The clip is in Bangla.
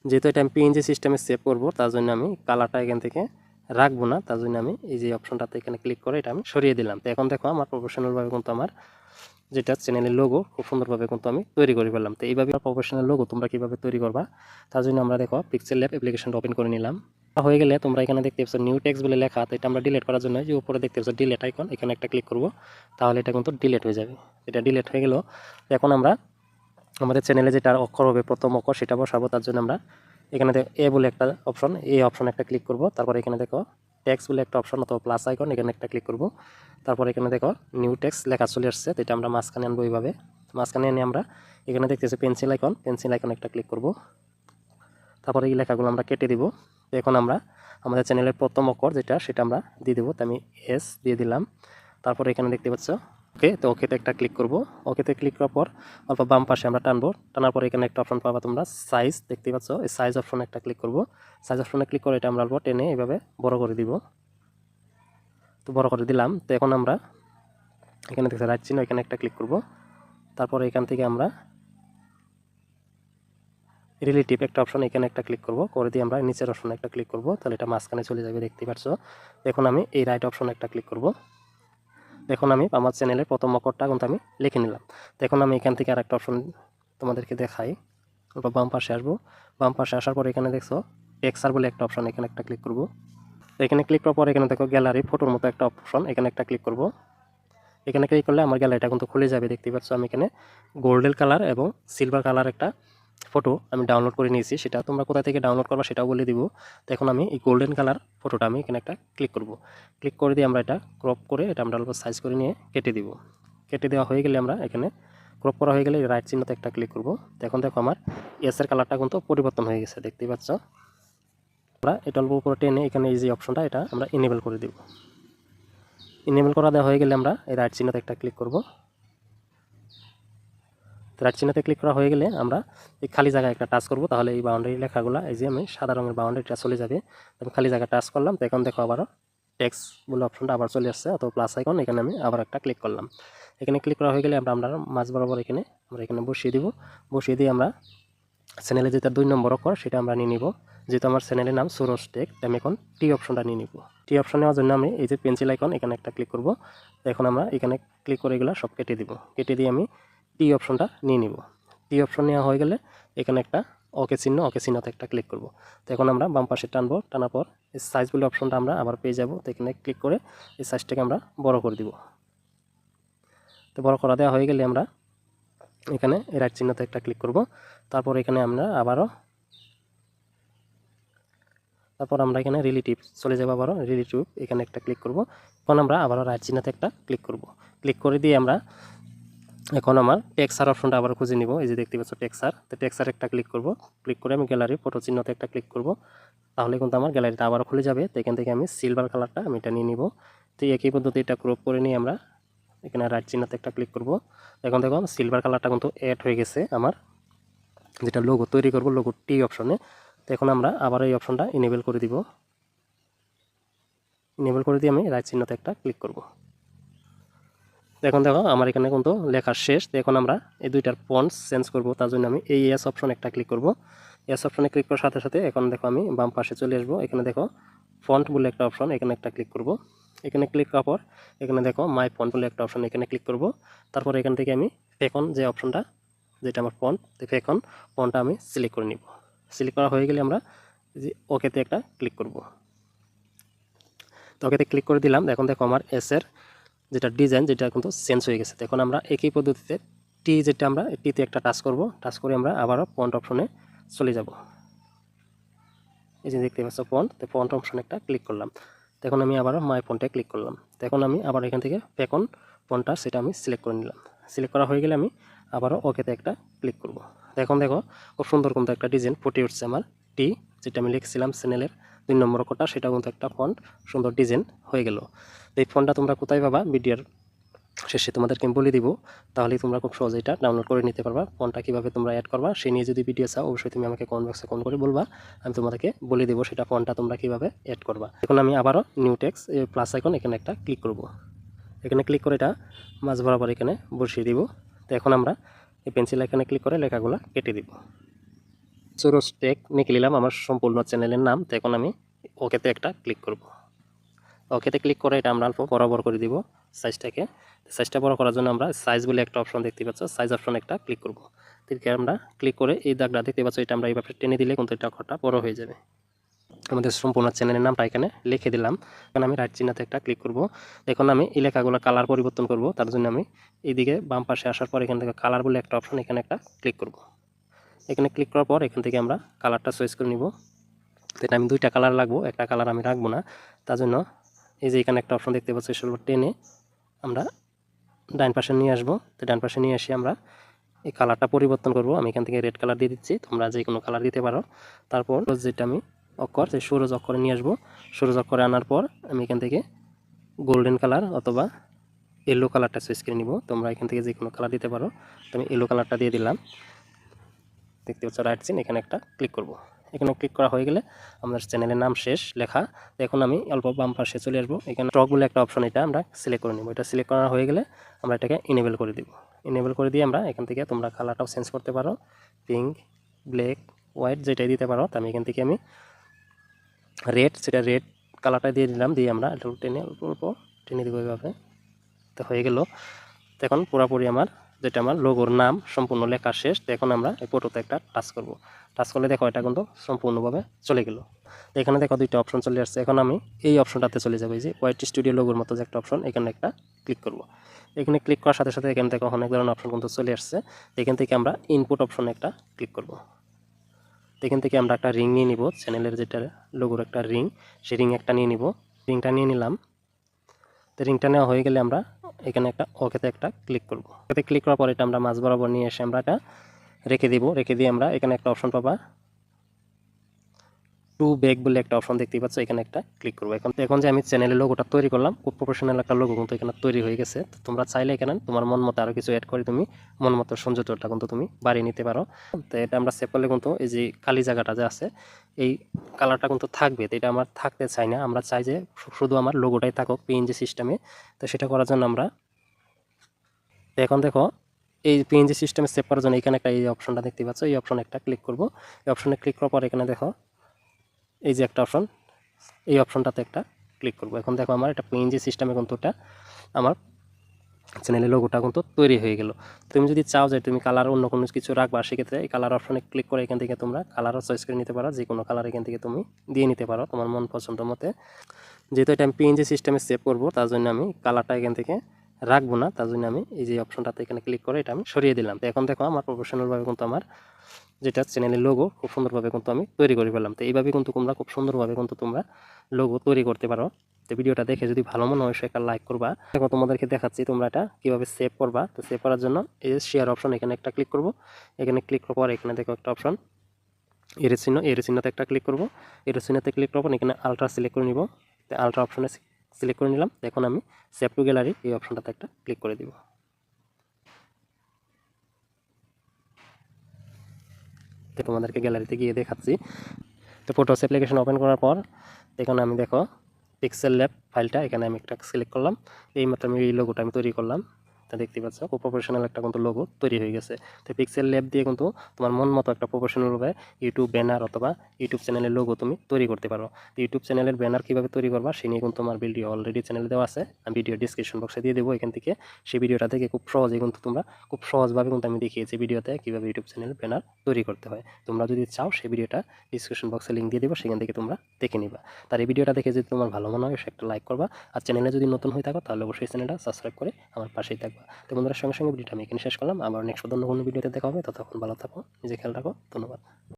যেহেতু এটা আমি পিএনজি সিস্টেমে সেভ করব, তার জন্য আমি কালারটা এখান থেকে রাখবো না। তার জন্য আমি এই যে অপশনটাতে এখানে ক্লিক করে এটা আমি সরিয়ে দিলাম। তো এখন দেখো আমার প্রফেশনালভাবে কিন্তু আমার যেটা চ্যানেলের লোগো খুব সুন্দরভাবে কিন্তু আমি তৈরি করে ফেললাম। তো এইভাবে প্রফেশনাল লোগো তোমরা কীভাবে তৈরি করবা, তার জন্য আমরা দেখো পিক্সেল ল্যাব অ্যাপ্লিকেশনটা ওপেন করে নিলাম। হয়ে গেলে তোমরা এখানে দেখতে পাচ্ছ নিউ টেক্সট বলে লেখা। তো এটা আমরা ডিলিট করার জন্য যে উপরে দেখতে পাচ্ছ ডিলিট আইকন, এখানে একটা ক্লিক করব, তাহলে এটা কিন্তু ডিলিট হয়ে যাবে। এটা ডিলিট হয়ে গেল। এখন আমরা আমাদের চ্যানেলে যেটা অক্ষর হবে প্রথম অক্ষর সেটা বসাবো। তার জন্য আমরা এখানে এ বলে একটা অপশন, এই অপশনে একটা ক্লিক করব। তারপর এখানে দেখো টেক্সট বলে একটা অপশন অথবা প্লাস আইকন, এখানে একটা ক্লিক করব। তারপর এখানে দেখো নিউ টেক্সট লেখা চলে আসছে। তো এটা আমরা মাঝখানে আনবো এইভাবে। মাঝখানে এনে আমরা এখানে দেখতেছি পেন্সিল আইকন, পেন্সিল আইকন একটা ক্লিক করব। তারপরে এই লেখাগুলো আমরা কেটে দিব। তো এখন আমরা আমাদের চ্যানেলের প্রথম অক্ষর যেটা সেটা আমরা দিয়ে দেবো। তো আমি এস দিয়ে দিলাম। তারপরে এখানে দেখতে পাচ্ছ ওকে, তো ওকেতে একটা ক্লিক করব। ওকেতে ক্লিক করার পর অল্প বাম পাশে আমরা টানবো। টানার পর এখানে একটা অপশন পাবা তোমরা, সাইজ দেখতে পাচ্ছ। এই সাইজ অপশনে একটা ক্লিক করব। সাইজ অপশনে ক্লিক করে এটা আমরা অল্প টেনে এভাবে বড় করে দিব। তো বড় করে দিলাম। তো এখন আমরা এখানে দেখতে রাইট চিহ্ন, এখানে একটা ক্লিক করব। তারপরে এখান থেকে আমরা রিলেটিভ একটা অপশন, এখানে একটা ক্লিক করব। করে দিয়ে আমরা নিচের অপশনে একটা ক্লিক করব, তাহলে এটা মাঝখানে চলে যাবে, দেখতে পাচ্ছ। এখন আমি এই রাইট অপশনে একটা ক্লিক করব। এখন আমি আমার চ্যানেলের প্রথম অক্ষরটা কিন্তু আমি লিখে নিলাম। তো এখন আমি এখান থেকে আরেকটা অপশন তোমাদেরকে দেখাই। বাম পাশে আসবো। বাম পাশে আসার পর এখানে দেখছো টেক্সচার বলে একটা অপশন, এখানে একটা ক্লিক করব। তো এখানে ক্লিক করার পর এখানে দেখো গ্যালারি ফটোর মতো একটা অপশন, এখানে একটা ক্লিক করব। এখানে ক্লিক করলে আমার গ্যালারিটা কিন্তু খুলে যাবে, দেখতে পাচ্ছ। আমি এখানে গোল্ডেন কালার এবং সিলভার কালার একটা ফটো আমি ডাউনলোড করে নিয়েছি। সেটা তোমরা কোথা থেকে ডাউনলোড করবা সেটাও বলে দিব। তো এখন আমি এই গোল্ডেন কালার ফটোটা আমি এখানে একটা ক্লিক করব। ক্লিক করে দিয়ে আমরা এটা ক্রপ করে এটা আমরা অল্প সাইজ করে নিয়ে কেটে দিব। কেটে দেওয়া হয়ে গেলে আমরা এখানে ক্রপ করা হয়ে গেলে রাইট চিহ্নতে একটা ক্লিক করব। এখন দেখো আমার এসের কালারটা কিন্তু পরিবর্তন হয়ে গেছে, দেখতেই পাচ্ছ। আমরা এটা অল্প উপরে টেনে এখানে এই যে অপশনটা এটা আমরা ইনেবল করে দিব। ইনেবল করা দেওয়া হয়ে গেলে আমরা এই রাইট চিহ্নতে একটা ক্লিক করব। রাইট চিহ্নতে ক্লিক করা হয়ে গেলে আমরা এই খালি জায়গায় একটা টাচ করব, তাহলে এই বাউন্ডারি লেখাগুলো এই যে আমি সাদা রঙের বাউন্ডারিটা চলে যাবে। আমি খালি জায়গা টাচ করলাম। তো এখন দেখো আবারও টেক্সট বলে অপশনটা আবার চলে আসছে, অথবা প্লাস আইকন, এখানে আমি আবার একটা ক্লিক করলাম। এখানে ক্লিক করা হয়ে গেলে আমরা মাঝ বরাবর আমরা এখানে বসিয়ে দিব। বসিয়ে দিয়ে আমরা চ্যানেলে যেটা 2 নম্বর অক্ষর সেটা আমরা নিয়ে নিব। যেহেতু আমার চ্যানেলের নাম সুরজ টেক, আমি এখন টি অপশনটা নিয়ে নিব। টি অপশন নেওয়ার জন্য আমি এই যে পেন্সিল আইকন, এখানে একটা ক্লিক করব। এখন আমরা এখানে ক্লিক করে এগুলো সব কেটে দিব। কেটে দিয়ে আমি টি অপশনটা নিয়ে নিব। টি অপশন নেওয়া হয়ে গেলে এখানে একটা ওকে চিহ্নতে একটা ক্লিক করব। তো এখন আমরা বাম পাশে টানবো। টানার পর এই সাইজ বলে অপশনটা আমরা আবার পেয়ে যাব। তো এখানে ক্লিক করে এই সাইজটাকে আমরা বড় করে দিব। তো বড় করা দেওয়া হয়ে গেলে আমরা এখানে রাইট চিহ্নতে একটা ক্লিক করব। তারপর এখানে আমরা এখানে রিলেটিভ চলে যাবো। আবারও রিলেটিভ এখানে একটা ক্লিক করব। এখন আমরা আবারও রাইট চিহ্নতে একটা ক্লিক করব। ক্লিক করে দিয়ে আমরা এখন আমার টেক্সচার অপশনটা আবার খুঁজে নিব। এই যে দেখতে পাচ্ছ টেক্সচার, তো টেক্সচার একটা ক্লিক করব। ক্লিক করে আমি গ্যালারি ফটো চিহ্নতে একটা ক্লিক করব, তাহলে কিন্তু আমার গ্যালারিটা আবার খুলে যাবে। তো এখান থেকে আমি সিলভার কালারটা আমি এটা নিয়ে নিব। তো একই পদ্ধতি এটা ক্রপ করে নিয়ে আমরা এখানে রাইট চিহ্নতে একটা ক্লিক করব। এখন দেখো সিলভার কালারটা কিন্তু অ্যাড হয়ে গেছে আমার যেটা লোগো তৈরি করব, লোগো টি অপশনে। তো এখন আমরা আবার এই অপশনটা ইনেবল করে দিব। ইনেবল করে দিয়ে আমি রাইট চিহ্নতে একটা ক্লিক করব। এখন দেখো আমার এখানে কিন্তু লেখা শেষ। তো এখন আমরা এই দুইটার ফন্ট চেঞ্জ করব, তার জন্য আমি এই এস অপশন একটা ক্লিক করব। এস অপশনে ক্লিক করার সাথে সাথে এখন দেখো আমি বাম পাশে চলে আসবো। এখানে দেখো ফন্ট বলে একটা অপশন, এখানে একটা ক্লিক করব। এখানে ক্লিক করার পর এখানে দেখো মাই ফন্ট বলে একটা অপশন, এখানে ক্লিক করব। তারপর এখান থেকে আমি ফেকন যে অপশনটা, যেটা আমার ফন্ট, ফেকন ফন্টটা আমি সিলেক্ট করে নিব। সিলেক্ট করা হয়ে গেলে আমরা যে ওকেতে একটা ক্লিক করব। তো ওকেতে ক্লিক করে দিলাম। এখন দেখো আমার এসের যেটা ডিজাইন যেটা কিন্তু চেঞ্জ হয়ে গেছে। এখন আমরা একই পদ্ধতিতে টি যেটা আমরা টিতে একটা টাচ করব। টাচ করে আমরা আবারও ফন্ট অপশনে চলে যাব। এই যে দেখতে পাচ্ছ ফন্ট, তো ফন্ট অপশনে একটা ক্লিক করলাম। তো এখন আমি আবারও মাই ফন্টে ক্লিক করলাম। তো এখন আমি আবার এখান থেকে ফেকন ফন্টটা সেটা আমি সিলেক্ট করে নিলাম। সিলেক্ট করা হয়ে গেলে আমি আবারও ওকেতে একটা ক্লিক করব। তো এখন দেখো খুব সুন্দর কিন্তু একটা ডিজাইন ফুটে উঠছে আমার টি, যেটা আমি লিখছিলাম চ্যানেলের 2 নম্বর অক্ষরটা, সেটা কিন্তু একটা ফন্ট সুন্দর ডিজাইন হয়ে গেল। এই ফন্টটা তোমরা কোথায় পাবা ভিডিওর শেষে তোমাদেরকে আমি বলে দিব, তাহলেই তোমরা খুব সহজে এটা ডাউনলোড করে নিতে পারবা। ফোনটা কীভাবে তোমরা অ্যাড করবা সেই নিয়ে যদি ভিডিও চাও অবশ্যই তুমি আমাকে কমেন্ট বক্সে কমেন্ট করে বলবা, আমি তোমাদেরকে বলে দেবো সেটা ফোনটা তোমরা কীভাবে অ্যাড করবা। এখন আমি আবারও নিউ টেক্সট প্লাস আইকন এখানে একটা ক্লিক করব। এখানে ক্লিক করে এটা মাঝ বরাবর এখানে বসিয়ে দিব। তো এখন আমরা এই পেন্সিল এখানে ক্লিক করে লেখাগুলো কেটে দিব। সোরস টেক লিখে নিলাম আমার সম্পূর্ণ চ্যানেলের নাম। তো এখন আমি ওকেতে একটা ক্লিক করব। ওকেতে ক্লিক করে এটা আমরা অল্প বরাবর করে দিব সাইজটাকে। সাইজটা বড় করার জন্য আমরা সাইজ বলে একটা অপশন দেখতে পাচ্ছ, সাইজ অপশন একটা ক্লিক করব। ঠিক আমরা ক্লিক করে এই দাগটা দেখতে পাচ্ছ, এটা আমরা এইভাবে টেনে দিলে কিন্তু এটা আকারটা বড় হয়ে যাবে। আমাদের সম্পূর্ণ চ্যানেলের নামটা এখানে লিখে দিলাম। এখন আমি রাইট চিহ্নতে একটা ক্লিক করব। এখন আমি এই লেখাগুলো কালার পরিবর্তন করব। তার জন্য আমি এইদিকে বাম পাশে আসার পর এখান থেকে কালার বলে একটা অপশন এখানে একটা ক্লিক করব। এখানে ক্লিক করার পর এখান থেকে আমরা কালারটা চয়েস করে নিব। তো এটা আমি দুইটা কালার লাগবো, একটা কালার আমি রাখবো না। তার জন্য এই যে এখানে একটা অপশন দেখতে পাচ্ছি, সেগুলো টেনে আমরা ডান পাশে নিয়ে আসবো। তো ডান পাশে নিয়ে এসে আমরা এই কালারটা পরিবর্তন করব। আমি এখান থেকে রেড কালার দিয়ে দিচ্ছি, তোমরা যে কোনো কালার দিতে পারো। তারপর যেটা আমি অক্ষর, সেই সবুজ অক্ষরে নিয়ে আসবো। সবুজ অক্ষরে আনার পর আমি এখান থেকে গোল্ডেন কালার অথবা ইয়েলো কালারটা চয়েস করে নিব। তোমরা এখান থেকে যে কোনো কালার দিতে পারো। তো আমি ইয়েলো কালারটা দিয়ে দিলাম। দেখতে পাচ্ছ রাইট চিহ্ন, এখানে একটা ক্লিক করব। এখানে ক্লিক করা হয়ে গেলে আমাদের চ্যানেলের নাম শেষ লেখা। এখন আমি অল্প বাম পাশে চলে আসবো। এখানে স্টক বলে একটা অপশন, এটা আমরা সিলেক্ট করে নিব। এটা সিলেক্ট করা হয়ে গেলে আমরা এটাকে ইনেবল করে দিব। ইনেবল করে দিয়ে আমরা এখান থেকে তোমরা কালারটাও চেঞ্জ করতে পারো, পিঙ্ক, ব্ল্যাক, হোয়াইট যেটাই দিতে পারো। তো আমি এখান থেকে আমি রেড, সেটা রেড কালারটা দিয়ে দিলাম। দিয়ে আমরা একটু টেনে অল্প টেনে দিব এইভাবে। তো হয়ে গেল। তো এখন পুরোপুরি আমার যেটা আমার লোগোর নাম সম্পূর্ণ লেখা শেষ। তো এখন আমরা এই ফটোতে একটা টাচ করব। টাচ করলে দেখো এটা কিন্তু সম্পূর্ণভাবে চলে গেল। তো এখানে দেখো দুইটা অপশন চলে আসছে। এখন আমি এই অপশনটাতে চলে যাবো, এই যে হোয়াইট স্টুডিও লোগোর মতো যে একটা অপশন, এখানে একটা ক্লিক করব। এখানে ক্লিক করার সাথে সাথে এখানে দেখো অনেক ধরনের অপশন কিন্তু চলে আসছে। এখান থেকে আমরা ইনপুট অপশনে একটা ক্লিক করব। এখান থেকে আমরা একটা রিং নিয়ে নিব, চ্যানেলের যেটা লোগোর একটা রিং, সেই রিং একটা নিয়ে নিব। রিংটা নিয়ে নিলাম। তো রিংটা নেওয়া হয়ে গেলে আমরা এখানে একটা ওকেতে একটা ক্লিক করব। ওকেতে ক্লিক করার পর এটা আমরা মাঝ বরাবর নিয়ে এসে আমরা এটা রেখে দিব। রেখে দিয়ে আমরা এখানে একটা অপশন পাবা, টু ব্যাক বলে একটা অপশন দেখতেই পাচ্ছ, এখানে একটা ক্লিক করবো। এখন যে আমি চ্যানেলের লোগোটা তৈরি করলাম, খুব প্রফেশনাল একটা লোগো কিন্তু এখানে তৈরি হয়ে গেছে। তো তোমরা চাইলে এখানে তোমার মন মতো আরও কিছু অ্যাড করে তুমি মন মতো সৌন্দর্যটা কিন্তু তুমি বাড়িয়ে নিতে পারো। তো এটা আমরা সেভ করলে কিন্তু এই যে খালি জায়গাটা যে আছে, এই কালারটা কিন্তু থাকবে। তো এটা আমার থাকতে চাই না, আমরা চাই যে শুধু আমার লোগোটাই থাকুক পিএনজি সিস্টেমে। তো সেটা করার জন্য আমরা এখন দেখো এই পিএনজি সিস্টেমে সেভ করার জন্য এখানে একটা এই অপশনটা দেখতে পাচ্ছ, এই অপশনে একটা ক্লিক করব। এই অপশনে ক্লিক করার পর এখানে দেখো এই যে একটা অপশন, এই অপশনটাতে একটা ক্লিক করব। এখন দেখো আমার এটা পিএনজি সিস্টেমে কিন্তু এটা আমার চ্যানেলের লোগোটা কিন্তু তৈরি হয়ে গেল। তুমি যদি চাও যে তুমি কালার অন্য কোনো কিছু রাখবা, সেক্ষেত্রে এই কালার অপশনে ক্লিক করে এখান থেকে তোমরা কালারও চয়েস করে নিতে পারো। যে কোনো কালার এখান থেকে তুমি দিয়ে নিতে পারো তোমার মন পছন্দ মতে। যেহেতু এটা আমি পিএনজি সিস্টেমে সেভ করব, তার জন্য আমি কালারটা এখান থেকে রাখবো না। তার জন্য আমি এই যে অপশনটাতে এখানে ক্লিক করে এটা আমি সরিয়ে দিলাম। তো এখন দেখো আমার প্রফেশনালভাবে কিন্তু আমার যেটা চ্যানেলের লোগো খুব সুন্দরভাবে কিন্তু আমি তৈরি করে ফেললাম। তো এইভাবে কিন্তু তোমরা খুব সুন্দরভাবে কিন্তু তোমরা লোগো তৈরি করতে পারো। তো ভিডিওটা দেখে যদি ভালো মনে হয় একটা লাইক করবা। দেখো তোমাদেরকে দেখাচ্ছি তোমরা এটা কীভাবে সেভ করবা। তো সেভ করার জন্য এই যে শেয়ার অপশন, এখানে একটা ক্লিক করব। এখানে ক্লিক করার পর এখানে দেখো একটা অপশন এর চিহ্নতে একটা ক্লিক করব। এর চিহ্নতে ক্লিক করব, এখানে আলট্রা সিলেক্ট করে নিব। তো আলট্রা অপশনে সিলেক্ট করে নিলাম। এখন আমি সেভ টু গ্যালারি এই অপশনটাতে একটা ক্লিক করে দিব। তো তোমাদেরকে গ্যালারিতে গিয়ে দেখাচ্ছি। তো ফটোস অ্যাপ্লিকেশন ওপেন করার পর এখানে আমি দেখো পিক্সেল ল্যাব ফাইলটা এখানে আমি একটা সিলেক্ট করলাম। এইমাত্র আমি এই লোগোটা আমি তৈরি করলাম। তা দেখতে পাচ্ছ খুব প্রফেশনাল একটা কিন্তু লোগো তৈরি হয়ে গেছে। তো পিক্সেল ল্যাব দিয়ে কিন্তু তোমার মন মতো একটা প্রফেশনালভাবে ইউটিউব ব্যানার অথবা ইউটিউব চ্যানেলের লোগো তুমি তৈরি করতে পারো। তো ইউটিউব চ্যানেলের ব্যানার কীভাবে তৈরি করবা সে নিয়ে কিন্তু তোমার ভিডিও অলরেডি চ্যানেলে দেওয়া আছে, আমি ভিডিও ডিসক্রিপশন বক্সে দিয়ে দেবো। এখান থেকে সেই ভিডিওটা থেকে খুব সহজেই কিন্তু তোমরা খুব সহজভাবে কিন্তু আমি দেখিয়েছি ভিডিওতে কীভাবে ইউটিউব চ্যানেল ব্যানার তৈরি করতে হয়। তোমরা যদি চাও সেই ভিডিওটা ডিসক্রিপশন বক্সে লিঙ্ক দিয়ে দেবো, সেখান থেকে তোমরা দেখে নিবা। তার এই ভিডিওটা দেখে যদি তোমার ভালো মনে হয় সে একটা লাইক করবা। আর চ্যানেলে যদি নতুন হয়ে থাকো তাহলে অবশ্যই চ্যানেলটা সাবস্ক্রাইব করে আমার পাশেই থাকবা। তো বন্ধুরা সঙ্গে সঙ্গে ভিডিওটা আমি এখানে শেষ করলাম। আবার নেক্সট অন্য কোনো ভিডিওতে দেখা হবে। ততক্ষণ ভালো থাকো, নিজে খেয়াল রাখো। ধন্যবাদ।